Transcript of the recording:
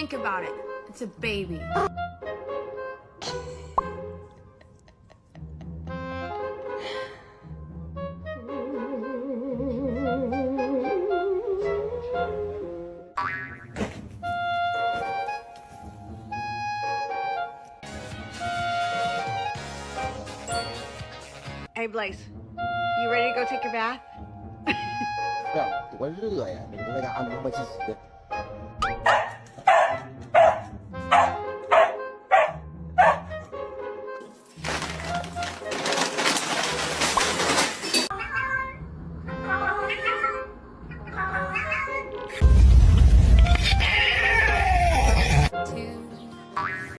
Think about it. It's a baby. Hey, Blaze, you ready to go take your bath? 不要多热呀，你那个按摩器洗的。